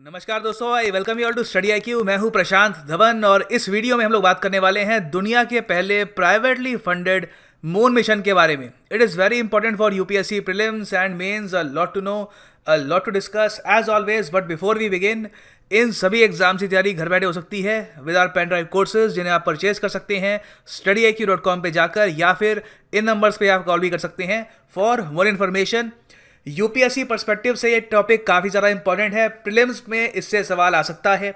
नमस्कार दोस्तों, I welcome you all to study IQ। मैं हूं प्रशांत धवन और इस वीडियो में हम लोग बात करने वाले हैं दुनिया के पहले प्राइवेटली फंडेड मून मिशन के बारे में। It is very important for UPSC prelims and mains, a lot to know, a lot to discuss as always. But before we begin, इन सभी एग्जाम्स की तैयारी घर बैठे हो सकती है with our pen drive courses, जिन्हें आप परचेज कर सकते हैं studyIQ.com पे जाकर, या फिर इन नंबर्स पे आप कॉल भी कर सकते हैं for more information. UPSC perspective से ये टॉपिक काफ़ी ज़्यादा इंपॉर्टेंट है। प्रीलिम्स में इससे सवाल आ सकता है।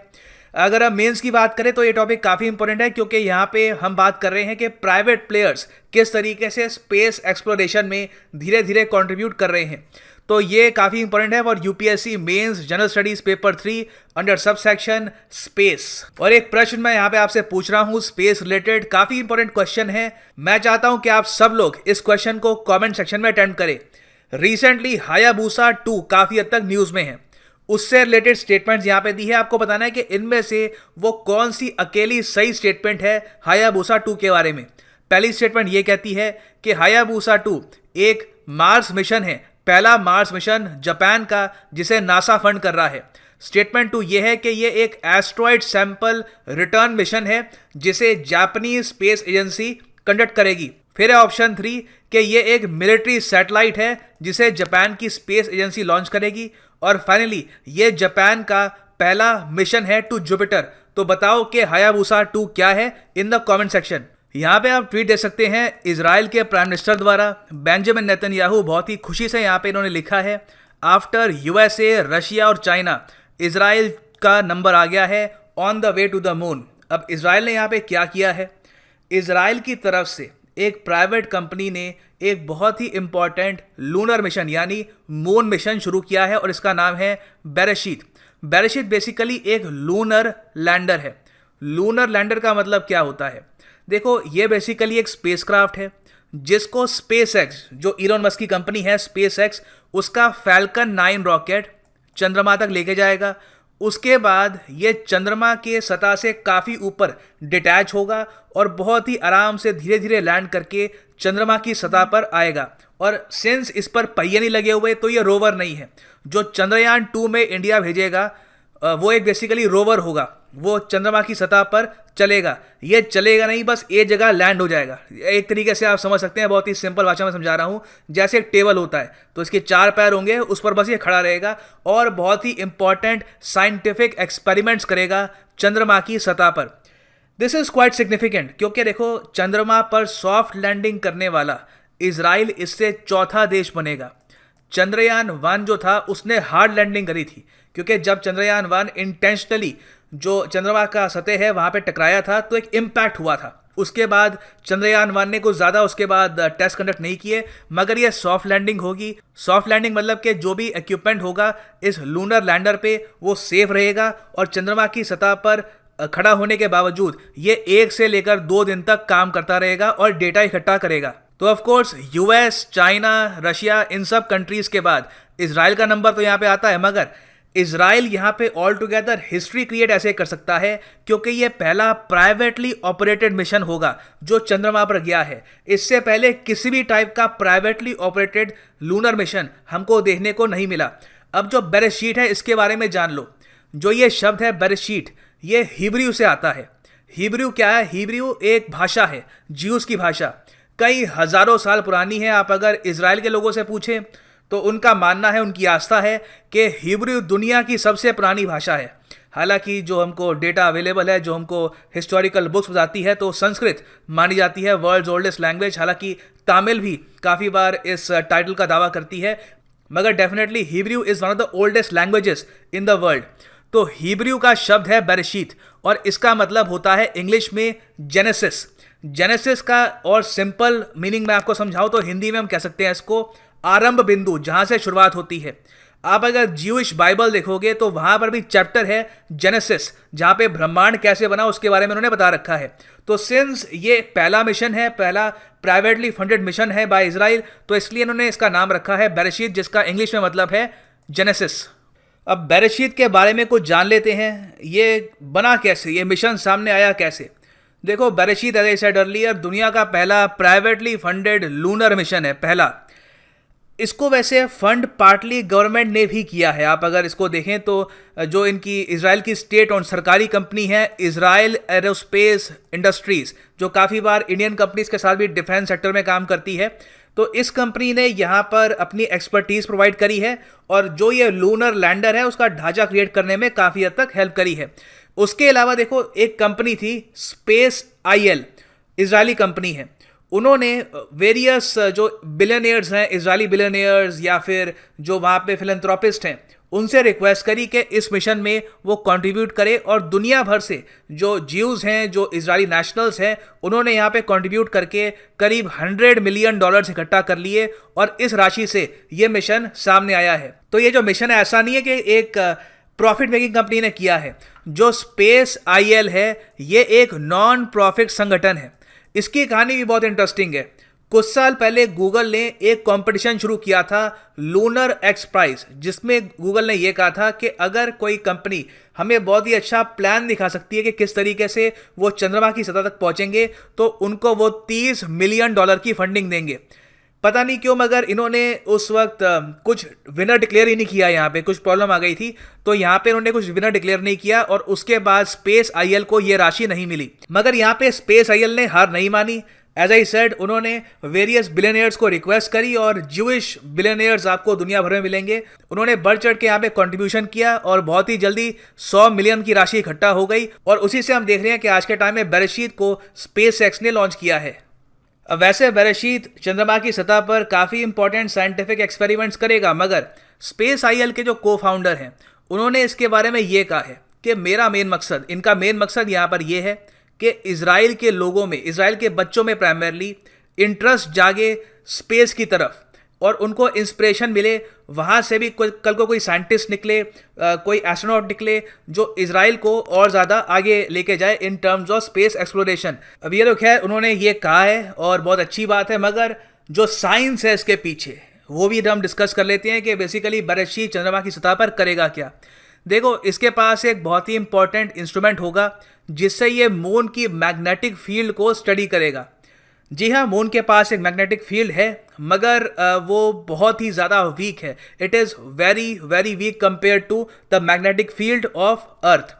अगर हम मेंस की बात करें तो ये टॉपिक काफ़ी इंपॉर्टेंट है, क्योंकि यहाँ पे हम बात कर रहे हैं कि प्राइवेट प्लेयर्स किस तरीके से स्पेस एक्सप्लोरेशन में धीरे धीरे कंट्रीब्यूट कर रहे हैं। तो ये काफ़ी इंपॉर्टेंट है for UPSC mains general studies paper 3 under sub section space. और एक प्रश्न मैं यहाँ पे आपसे पूछ रहा हूँ स्पेस रिलेटेड, काफ़ी इंपॉर्टेंट क्वेश्चन है। मैं चाहता हूँ कि आप सब लोग इस क्वेश्चन को कॉमेंट सेक्शन में अटेम्प्ट करें। रिसेंटली हायाबूसा 2 काफ़ी हद तक न्यूज़ में है, उससे रिलेटेड स्टेटमेंट्स यहाँ पे दी है। आपको बताना है कि इनमें से वो कौन सी अकेली सही स्टेटमेंट है हायाबूसा 2 के बारे में। पहली स्टेटमेंट ये कहती है कि हायाबूसा 2 एक मार्स मिशन है, पहला मार्स मिशन जापान का, जिसे नासा फंड कर रहा है। स्टेटमेंट 2 ये है कि ये एक एस्ट्रॉइड सैंपल रिटर्न मिशन है, जिसे जापानीज स्पेस एजेंसी कंडक्ट करेगी। फिर है ऑप्शन 3 कि ये एक मिलिट्री सैटेलाइट है, जिसे जापान की स्पेस एजेंसी लॉन्च करेगी। और फाइनली ये जापान का पहला मिशन है टू जुपिटर। तो बताओ कि हायाबूसा 2 क्या है इन द कमेंट सेक्शन। यहाँ पे आप ट्वीट दे सकते हैं इजराइल के प्राइम मिनिस्टर द्वारा बेंजामिन नेतन्याहू। बहुत ही खुशी से यहाँ पे इन्होंने लिखा है, आफ्टर यूएसए, रशिया और चाइना, इजराइल का नंबर आ गया है on the way to the moon. अब इजराइल ने यहाँ पे क्या किया है, इजराइल की तरफ से एक प्राइवेट कंपनी ने एक बहुत ही इंपॉर्टेंट लूनर मिशन यानी मून मिशन शुरू किया है, और इसका नाम है बेरेशीत। बेरेशीत बेसिकली एक लूनर लैंडर है। लूनर लैंडर का मतलब क्या होता है, देखो ये बेसिकली एक स्पेसक्राफ्ट है जिसको स्पेसएक्स, जो इलोन मस्क की कंपनी है स्पेसएक्स, उसका फैल्कन 9 रॉकेट चंद्रमा तक लेके जाएगा। उसके बाद ये चंद्रमा के सतह से काफ़ी ऊपर डिटैच होगा और बहुत ही आराम से धीरे धीरे लैंड करके चंद्रमा की सतह पर आएगा। और सिंस इस पर पहिए नहीं लगे हुए, तो ये रोवर नहीं है। जो चंद्रयान 2 में इंडिया भेजेगा वो एक बेसिकली रोवर होगा, वो चंद्रमा की सतह पर चलेगा। ये चलेगा नहीं, बस एक जगह लैंड हो जाएगा। एक तरीके से आप समझ सकते हैं, बहुत ही सिंपल भाषा में समझा रहा हूँ। जैसे एक टेबल होता है तो इसके 4 पैर होंगे, उस पर बस ये खड़ा रहेगा और बहुत ही इंपॉर्टेंट साइंटिफिक एक्सपेरिमेंट्स करेगा चंद्रमा की सतह पर। दिस इज क्वाइट सिग्निफिकेंट, क्योंकि देखो चंद्रमा पर सॉफ्ट लैंडिंग करने वाला इजराइल इससे चौथा देश बनेगा। चंद्रयान 1 जो था उसने हार्ड लैंडिंग करी थी, क्योंकि जब चंद्रयान 1 इंटेंशनली जो चंद्रमा का सतह है वहाँ पे टकराया था तो एक इम्पैक्ट हुआ था। उसके बाद चंद्रयान 1 ने कुछ ज़्यादा उसके बाद टेस्ट कंडक्ट नहीं किए, मगर ये सॉफ्ट लैंडिंग होगी। सॉफ्ट लैंडिंग मतलब कि जो भी इक्विपमेंट होगा इस लूनर लैंडर पे वो सेफ रहेगा, और चंद्रमा की सतह पर खड़ा होने के बावजूद ये 1 से लेकर 2 दिन तक काम करता रहेगा और डेटा इकट्ठा करेगा। तो of course US, China, Russia, इन सब कंट्रीज के बाद इजराइल का नंबर तो यहाँ पे आता है, मगर इजराइल यहाँ पे ऑल टुगेदर हिस्ट्री क्रिएट ऐसे कर सकता है क्योंकि ये पहला प्राइवेटली ऑपरेटेड मिशन होगा जो चंद्रमा पर गया है। इससे पहले किसी भी टाइप का प्राइवेटली ऑपरेटेड लूनर मिशन हमको देखने को नहीं मिला। अब जो बेरेशीत है इसके बारे में जान लो। जो ये शब्द है बेरेशीत, ये हिब्रू से आता है। हिब्रू क्या है, हिब्रू एक भाषा है, ज्यूस की भाषा, कई हज़ारों साल पुरानी है। आप अगर इजराइल के लोगों से पूछें तो उनका मानना है, उनकी आस्था है कि हिब्रू दुनिया की सबसे पुरानी भाषा है। हालांकि जो हमको डेटा अवेलेबल है, जो हमको हिस्टोरिकल बुक्स बताती है, तो संस्कृत मानी जाती है वर्ल्ड्स ओल्डेस्ट लैंग्वेज। हालांकि तमिल भी काफ़ी बार इस टाइटल का दावा करती है, मगर definitely Hebrew is one of the oldest languages in the world. तो हिब्रू का शब्द है बेरेशीत, और इसका मतलब होता है इंग्लिश में जेनेसिस। जेनेसिस का और सिंपल मीनिंग मैं आपको समझाऊं तो हिंदी में हम कह सकते हैं इसको आरंभ बिंदु, जहां से शुरुआत होती है। आप अगर ज्यूइश बाइबल देखोगे तो वहां पर भी चैप्टर है जेनेसिस, जहां पे ब्रह्मांड कैसे बना उसके बारे में उन्होंने बता रखा है। तो सिंस ये पहला मिशन है, पहला प्राइवेटली फंडेड मिशन है बाय इजराइल, तो इसलिए इन्होंने इसका नाम रखा है बेरेशीत, जिसका इंग्लिश में मतलब है जेनेसिस। अब बेरेशीत के बारे में कुछ जान लेते हैं। ये बना कैसे, ये मिशन सामने आया कैसे। देखो बेरेशीत एज आई सेड अर्लियर दुनिया का पहला प्राइवेटली फंडेड लूनर मिशन है, पहला। इसको वैसे फंड पार्टली गवर्नमेंट ने भी किया है। आप अगर इसको देखें तो जो इनकी इजराइल की स्टेट और सरकारी कंपनी है इजराइल एरोस्पेस इंडस्ट्रीज, जो काफ़ी बार इंडियन कंपनीज के साथ भी डिफेंस सेक्टर में काम करती है, तो इस कंपनी ने यहाँ पर अपनी एक्सपर्टीज प्रोवाइड करी है और जो ये लूनर लैंडर है उसका ढांचा क्रिएट करने में काफ़ी हद तक हेल्प करी है। उसके अलावा देखो एक कंपनी थी स्पेस आईएल, इजरायली कंपनी है। उन्होंने वेरियस जो बिलियनियर्स हैं, इजरायली बिलियनियर्स या फिर जो वहाँ पे फिलैंथ्रोपिस्ट हैं, उनसे रिक्वेस्ट करी कि इस मिशन में वो कंट्रीब्यूट करें और दुनिया भर से जो ज्यूज़ हैं, जो इजरायली नेशनल्स हैं, उन्होंने यहाँ पे कंट्रीब्यूट करके करीब $100 मिलियन इकट्ठा कर लिए और इस राशि से ये मिशन सामने आया है। तो ये जो मिशन है ऐसा नहीं है कि एक प्रॉफिट मेकिंग कंपनी ने किया है। जो स्पेस आईएल है ये एक नॉन प्रॉफिट संगठन है। इसकी कहानी भी बहुत इंटरेस्टिंग है। कुछ साल पहले गूगल ने एक कंपटीशन शुरू किया था लूनर एक्स प्राइज, जिसमें गूगल ने यह कहा था कि अगर कोई कंपनी हमें बहुत ही अच्छा प्लान दिखा सकती है कि किस तरीके से वो चंद्रमा की सतह तक पहुंचेंगे तो उनको वो $30 मिलियन की फंडिंग देंगे। पता नहीं क्यों मगर इन्होंने उस वक्त कुछ विनर डिक्लेयर ही नहीं किया। यहाँ पे कुछ प्रॉब्लम आ गई थी तो यहाँ पे इन्होंने कुछ विनर डिक्लेयर नहीं किया और उसके बाद स्पेस आईएल को ये राशि नहीं मिली। मगर यहाँ पे स्पेस आईएल ने हार नहीं मानी। एज आई सेड, उन्होंने वेरियस बिलियनियर्स को रिक्वेस्ट करी और ज्यूइश बिलियनियर्स आपको दुनिया भर में मिलेंगे। उन्होंने बढ़ चढ़ के यहाँ पे कंट्रीब्यूशन किया और बहुत ही जल्दी 100 मिलियन की राशि इकट्ठा हो गई और उसी से हम देख रहे हैं कि आज के टाइम में बेरेशीत को स्पेस एक्स ने लॉन्च किया है। वैसे बेरेशीत चंद्रमा की सतह पर काफ़ी इंपॉर्टेंट साइंटिफिक एक्सपेरिमेंट्स करेगा, मगर स्पेस आईएल के जो को फाउंडर हैं उन्होंने इसके बारे में ये कहा है कि इनका मेन मकसद यहाँ पर यह है कि इजराइल के लोगों में, इजराइल के बच्चों में प्राइमरली इंटरेस्ट जागे स्पेस की तरफ और उनको इंस्पिरेशन मिले। वहाँ से भी कल को कोई साइंटिस्ट निकले, कोई एस्ट्रोनॉट निकले जो इजराइल को और ज़्यादा आगे लेके जाए in terms of space exploration. अब ये तो खैर उन्होंने ये कहा है और बहुत अच्छी बात है, मगर जो साइंस है इसके पीछे वो भी हम डिस्कस कर लेते हैं कि बेसिकली बेरेशीत चंद्रमा की सतह पर करेगा क्या। देखो, इसके पास एक बहुत ही इंपॉर्टेंट इंस्ट्रूमेंट होगा जिससे ये मून की मैग्नेटिक फील्ड को स्टडी करेगा। जी हाँ, मून के पास एक मैग्नेटिक फील्ड है मगर वो बहुत ही ज़्यादा वीक है। It is very very weak compare to the magnetic field of earth.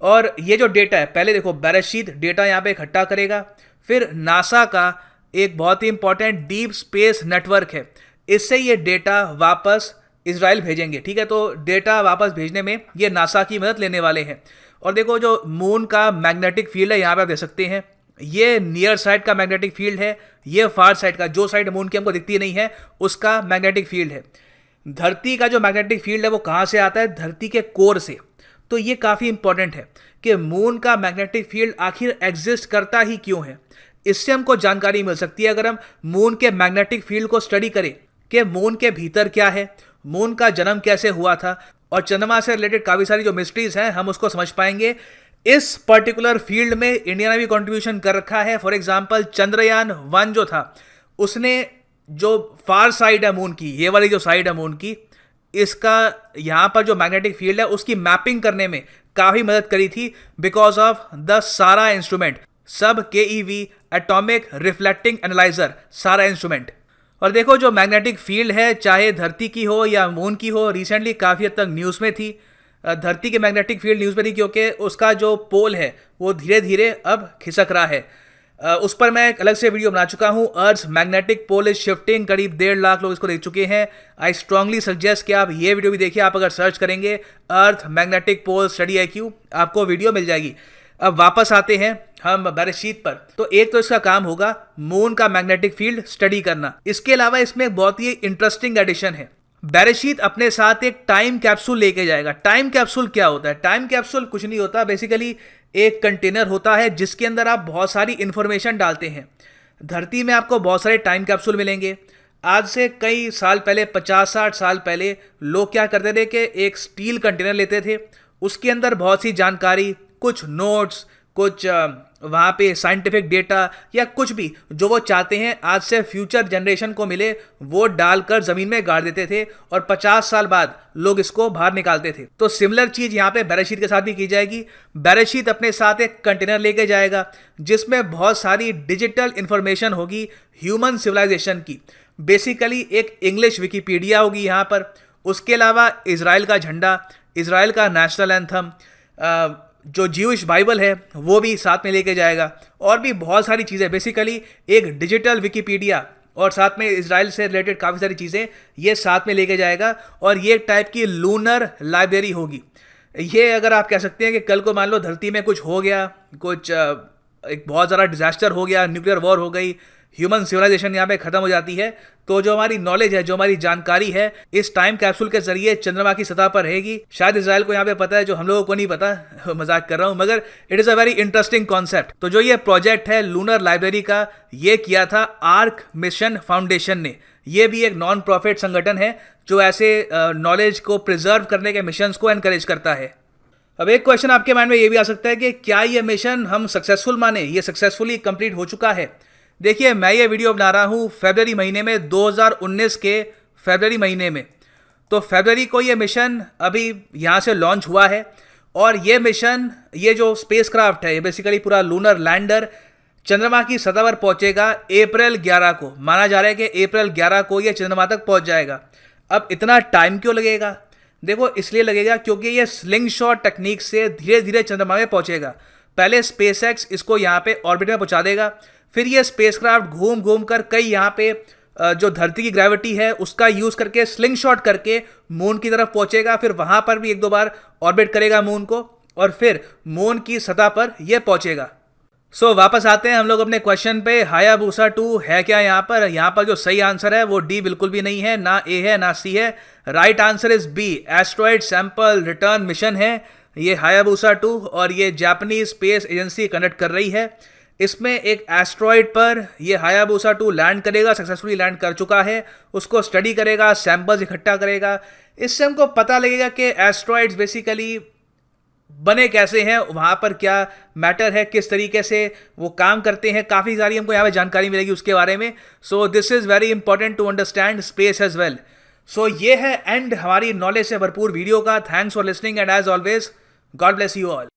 और ये जो डेटा है, पहले देखो बेरेशीत डेटा यहाँ पे इकट्ठा करेगा, फिर नासा का एक बहुत ही इंपॉर्टेंट डीप स्पेस नेटवर्क है, इससे ये डेटा वापस इजराइल भेजेंगे। ठीक है, तो डेटा वापस भेजने में ये नासा की मदद लेने वाले हैं। और देखो जो मून का मैग्नेटिक फील्ड है यहाँ पे आप देख सकते हैं, ये नियर साइड का मैग्नेटिक फील्ड है, ये फार साइड का, जो साइड मून की हमको दिखती नहीं है उसका मैग्नेटिक फील्ड है। धरती का जो मैग्नेटिक फील्ड है वो कहाँ से आता है? धरती के कोर से। तो ये काफ़ी इंपॉर्टेंट है कि मून का मैग्नेटिक फील्ड आखिर एग्जिस्ट करता ही क्यों है। इससे हमको जानकारी मिल सकती है अगर हम मून के मैग्नेटिक फील्ड को स्टडी करें कि मून के भीतर क्या है, मून का जन्म कैसे हुआ था, और चंद्रमा से रिलेटेड काफ़ी सारी जो मिस्ट्रीज हैं हम उसको समझ पाएंगे। इस पर्टिकुलर फील्ड में इंडिया ने भी कंट्रीब्यूशन कर रखा है। फॉर एग्जांपल चंद्रयान-1 जो था उसने जो फार साइड है मून की, ये वाली जो साइड है मून की, इसका यहाँ पर जो मैग्नेटिक फील्ड है उसकी मैपिंग करने में काफ़ी मदद करी थी बिकॉज ऑफ द सारा इंस्ट्रूमेंट, सब KEV एटॉमिक रिफ्लेक्टिंग एनालाइजर, सारा इंस्ट्रूमेंट। और देखो जो मैग्नेटिक फील्ड है चाहे धरती की हो या मून की हो, रिसेंटली काफ़ी हद तक न्यूज़ में थी। धरती की मैग्नेटिक फील्ड न्यूज़ में थी क्योंकि उसका जो पोल है वो धीरे धीरे अब खिसक रहा है। उस पर मैं एक अलग से वीडियो बना चुका हूँ, earth magnetic pole is shifting. करीब 1.5 लाख लोग इसको देख चुके हैं। आई स्ट्रांगली सजेस्ट कि आप ये वीडियो भी देखिए। आप अगर सर्च करेंगे earth magnetic pole study IQ, आपको वीडियो मिल जाएगी। अब वापस आते हैं हम बेरेशीत पर। तो एक तो इसका काम होगा मून का मैग्नेटिक फील्ड स्टडी करना। इसके अलावा इसमें एक बहुत ही इंटरेस्टिंग एडिशन है। बेरेशीत अपने साथ एक टाइम कैप्सूल लेके जाएगा। टाइम कैप्सूल क्या होता है? टाइम कैप्सूल कुछ नहीं होता, बेसिकली एक कंटेनर होता है जिसके अंदर आप बहुत सारी इंफॉर्मेशन डालते हैं। धरती में आपको बहुत सारे टाइम कैप्सूल मिलेंगे। आज से कई साल पहले, 50-60 साल पहले, लोग क्या करते थे कि एक स्टील कंटेनर लेते थे, उसके अंदर बहुत सी जानकारी, कुछ नोट्स, कुछ वहाँ पे साइंटिफिक डेटा या कुछ भी जो वो चाहते हैं आज से फ्यूचर जनरेशन को मिले, वो डालकर ज़मीन में गाड़ देते थे और 50 साल बाद लोग इसको बाहर निकालते थे। तो सिमिलर चीज़ यहाँ पे बेरेशीत के साथ भी की जाएगी। बेरेशीत अपने साथ एक कंटेनर लेके जाएगा जिसमें बहुत सारी डिजिटल इंफॉर्मेशन होगी ह्यूमन सिविलाइजेशन की। बेसिकली एक इंग्लिश विकिपीडिया होगी यहाँ पर, उसके अलावा इज़राइल का झंडा, इज़राइल का नेशनल एंथम, जो ज्यूइश बाइबल है वो भी साथ में लेके जाएगा, और भी बहुत सारी चीज़ें। बेसिकली एक डिजिटल विकिपीडिया और साथ में इज़राइल से रिलेटेड काफ़ी सारी चीज़ें ये साथ में लेके जाएगा, और ये एक टाइप की लूनर लाइब्रेरी होगी। ये अगर आप कह सकते हैं कि कल को मान लो धरती में कुछ हो गया, कुछ एक बहुत ज़्यादा डिजास्टर हो गया, न्यूक्लियर वॉर हो गई, ह्यूमन सिविलाइजेशन यहाँ पे ख़त्म हो जाती है, तो जो हमारी नॉलेज है, जो हमारी जानकारी है, इस टाइम कैप्सूल के जरिए चंद्रमा की सतह पर रहेगी। शायद इजराइल को यहाँ पे पता है, जो हम लोगों को नहीं पता। मजाक कर रहा हूँ, मगर it is a very interesting concept. तो जो ये प्रोजेक्ट है लूनर लाइब्रेरी का, ये किया था आर्क मिशन फाउंडेशन ने। ये भी एक नॉन प्रॉफिट संगठन है जो ऐसे नॉलेज को प्रिजर्व करने के मिशंस को एनकरेज करता है। अब एक क्वेश्चन आपके माइंड में ये भी आ सकता है कि क्या ये मिशन हम सक्सेसफुल माने, ये सक्सेसफुली कंप्लीट हो चुका है? देखिए, मैं ये वीडियो बना रहा हूँ फरवरी महीने में, 2019 के फरवरी महीने में। तो फरवरी को ये मिशन अभी यहाँ से लॉन्च हुआ है, और ये मिशन, ये जो स्पेसक्राफ्ट है, ये बेसिकली पूरा लूनर लैंडर चंद्रमा की सतह पर पहुंचेगा अप्रैल 11 को। माना जा रहा है कि अप्रैल 11 को ये चंद्रमा तक पहुंच जाएगा। अब इतना टाइम क्यों लगेगा? देखो, इसलिए लगेगा क्योंकि ये स्लिंग शॉट टेक्निक से धीरे धीरे चंद्रमा में पहुंचेगा। पहले स्पेसएक्स इसको यहाँ पे ऑर्बिट में पहुंचा देगा, फिर ये स्पेसक्राफ्ट घूम घूम कर कई यहाँ पे जो धरती की ग्रेविटी है उसका यूज़ करके स्लिंग शॉट करके मून की तरफ पहुंचेगा, फिर वहाँ पर भी एक दो बार ऑर्बिट करेगा मून को, और फिर मून की सतह पर यह पहुंचेगा। सो वापस आते हैं हम लोग अपने क्वेश्चन पे। हायाबूसा 2 है क्या यहाँ पर? यहाँ पर जो सही आंसर है वो डी बिल्कुल भी नहीं है, ना ए है ना सी है। Right answer is B, asteroid sample return mission है ये हायाबूसा 2, और ये जापानीज स्पेस एजेंसी कंडक्ट कर रही है। इसमें एक एस्ट्रॉइड पर ये हायाबूसा 2 लैंड करेगा, सक्सेसफुली लैंड कर चुका है, उसको स्टडी करेगा, सैंपल्स इकट्ठा करेगा। इससे हमको पता लगेगा कि एस्ट्रॉइड्स बेसिकली बने कैसे हैं, वहाँ पर क्या मैटर है, किस तरीके से वो काम करते हैं। काफ़ी सारी हमको यहाँ पे जानकारी मिलेगी उसके बारे में। So this is very important to understand space as well. So ये है एंड हमारी नॉलेज से भरपूर वीडियो का। Thanks for listening and as always God bless you all.